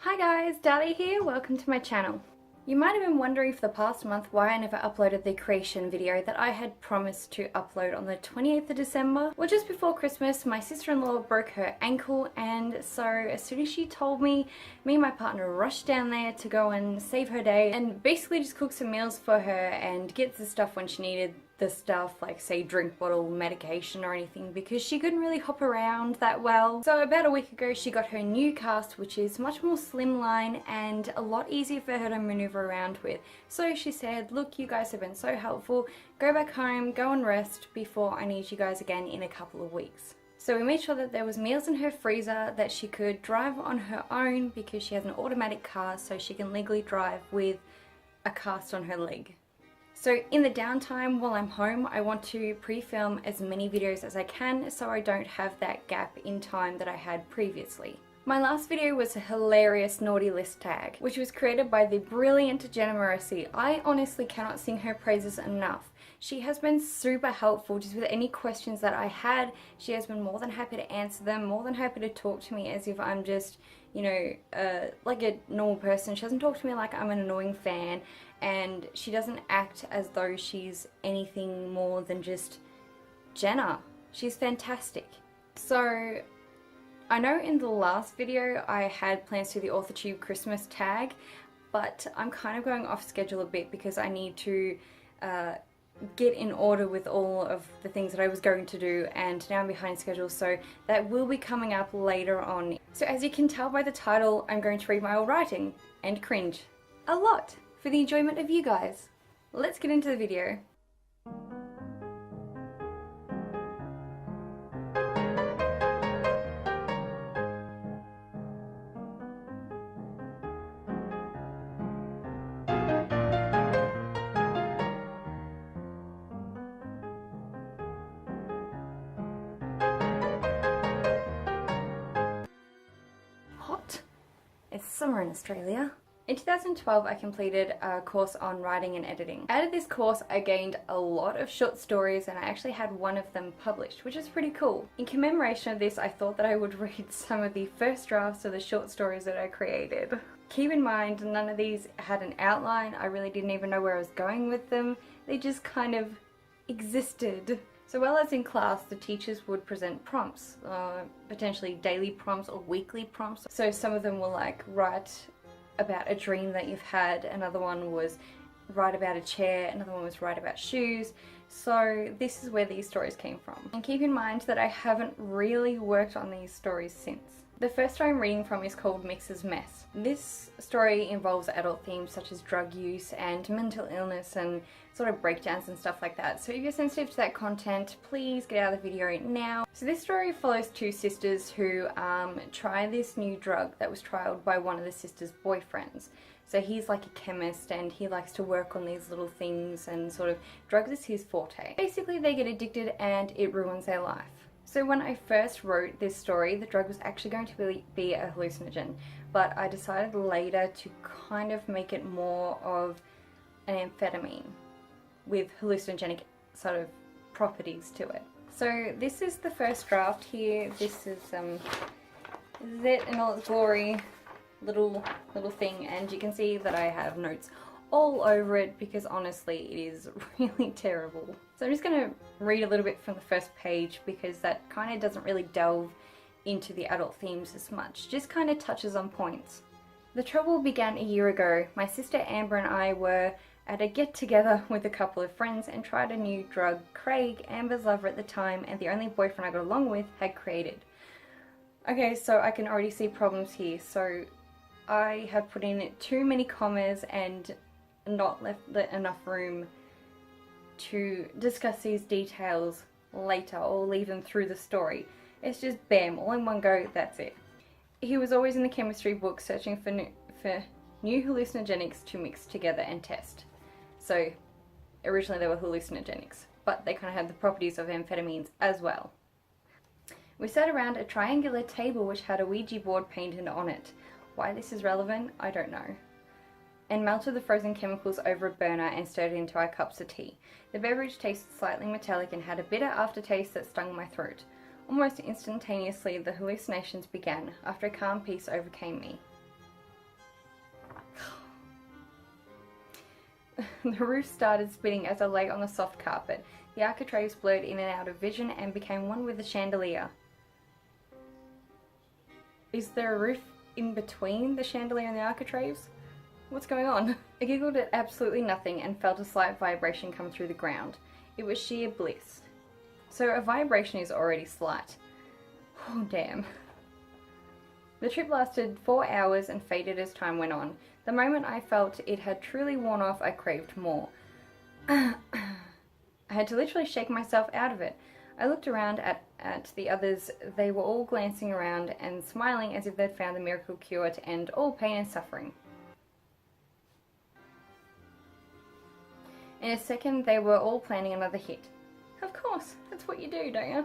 Hi guys, Dahlia here, welcome to my channel. You might have been wondering for the past month why I never uploaded the creation video that I had promised to upload on the 28th of December. Well, just before Christmas, my sister-in-law broke her ankle, and so as soon as she told me, me and my partner rushed down there to go and save her day and basically just cook some meals for her and get the stuff when she needed the stuff, like say drink bottle, medication or anything, because she couldn't really hop around that well. So about a week ago she got her new cast, which is much more slimline and a lot easier for her to maneuver around with. So she said, look, you guys have been so helpful, go back home, go and rest before I need you guys again in a couple of weeks. So we made sure that there was meals in her freezer, that she could drive on her own because she has an automatic car, so she can legally drive with a cast on her leg. So in the downtime while I'm home, I want to pre-film as many videos as I can so I don't have that gap in time that I had previously. My last video was a hilarious naughty list tag, which was created by the brilliant Jenna Morrissey. I honestly cannot sing her praises enough. She has been super helpful just with any questions that I had. She has been more than happy to answer them, more than happy to talk to me as if I'm just, you know, like a normal person. She doesn't talk to me like I'm an annoying fan, and she doesn't act as though she's anything more than just Jenna. She's fantastic. So I know in the last video I had plans to do the AuthorTube Christmas tag, but I'm kind of going off schedule a bit because I need to get in order with all of the things that I was going to do, and now I'm behind schedule, so that will be coming up later on. So as you can tell by the title, I'm going to read my old writing and cringe a lot for the enjoyment of you guys. Let's get into the video. Hot. It's summer in Australia. In 2012, I completed a course on writing and editing. Out of this course, I gained a lot of short stories, and I actually had one of them published, which is pretty cool. In commemoration of this, I thought that I would read some of the first drafts of the short stories that I created. Keep in mind, none of these had an outline. I really didn't even know where I was going with them. They just kind of existed. So while I was in class, the teachers would present prompts, potentially daily prompts or weekly prompts. So some of them were like, write about a dream that you've had, another one was write about a chair, another one was write about shoes. So this is where these stories came from. And keep in mind that I haven't really worked on these stories since. The first story I'm reading from is called Mix's Mess. This story involves adult themes such as drug use and mental illness and sort of breakdowns and stuff like that. So if you're sensitive to that content, please get out of the video now. So this story follows two sisters who try this new drug that was trialed by one of the sisters' boyfriends. So he's like a chemist and he likes to work on these little things, and sort of drugs is his forte. Basically they get addicted and it ruins their life. So when I first wrote this story, the drug was actually going to be a hallucinogen, but I decided later to kind of make it more of an amphetamine with hallucinogenic sort of properties to it. So this is the first draft here. This is it in all its glory, little thing, and you can see that I have notes all over it because honestly it is really terrible. So I'm just going to read a little bit from the first page because that kind of doesn't really delve into the adult themes as much, just kind of touches on points. The trouble began a year ago. My sister Amber and I were at a get-together with a couple of friends and tried a new drug Craig, Amber's lover at the time and the only boyfriend I got along with, had created. Okay, so I can already see problems here. So I have put in too many commas and not left enough room to discuss these details later or leave them through the story. It's just bam, all in one go, that's it. He was always in the chemistry book searching for new hallucinogenics to mix together and test. So originally they were hallucinogenics, but they kind of had the properties of amphetamines as well. We sat around a triangular table which had a Ouija board painted on it. Why this is relevant, I don't know. And melted the frozen chemicals over a burner and stirred it into our cups of tea. The beverage tasted slightly metallic and had a bitter aftertaste that stung my throat. Almost instantaneously, the hallucinations began, after a calm peace overcame me. The roof started spinning as I lay on the soft carpet. The architraves blurred in and out of vision and became one with the chandelier. Is there a roof in between the chandelier and the architraves? What's going on? I giggled at absolutely nothing and felt a slight vibration come through the ground. It was sheer bliss. So a vibration is already slight. Oh damn. The trip lasted 4 hours and faded as time went on. The moment I felt it had truly worn off, I craved more. I had to literally shake myself out of it. I looked around at the others. They were all glancing around and smiling as if they'd found the miracle cure to end all pain and suffering. In a second, they were all planning another hit. Of course, that's what you do, don't you?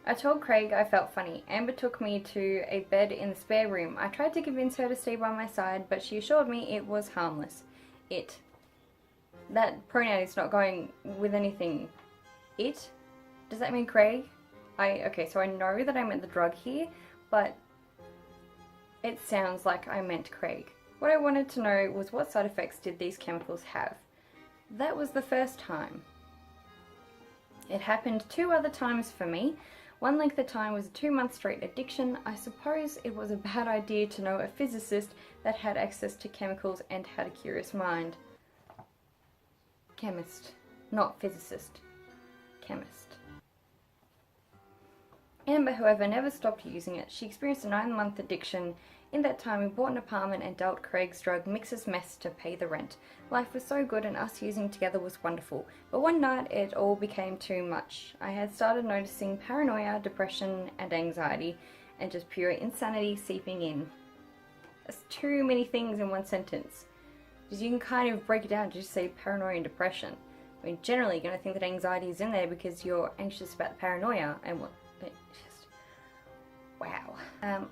I told Craig I felt funny. Amber took me to a bed in the spare room. I tried to convince her to stay by my side, but she assured me it was harmless. It. That pronoun is not going with anything. It? Does that mean Craig? Okay, so I know that I meant the drug here, but it sounds like I meant Craig. What I wanted to know was what side effects did these chemicals have? That was the first time. It happened 2 other times for me. One length of time was a 2-month straight addiction. I suppose it was a bad idea to know a physicist that had access to chemicals and had a curious mind. Chemist, not physicist. Chemist. Amber, however, never stopped using it. She experienced a 9-month addiction. In that time, we bought an apartment and dealt Craig's drug mixer's mess to pay the rent. Life was so good and us using together was wonderful. But one night, it all became too much. I had started noticing paranoia, depression, and anxiety, and just pure insanity seeping in. That's too many things in one sentence. Because you can kind of break it down to just say paranoia and depression. I mean, generally you're going to think that anxiety is in there because you're anxious about the paranoia and what... Wow.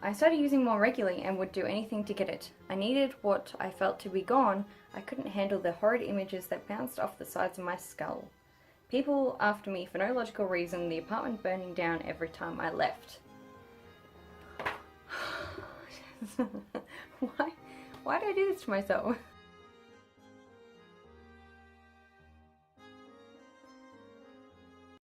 I started using more regularly and would do anything to get it. I needed what I felt to be gone. I couldn't handle the horrid images that bounced off the sides of my skull. People after me for no logical reason, the apartment burning down every time I left. Why did I do this to myself?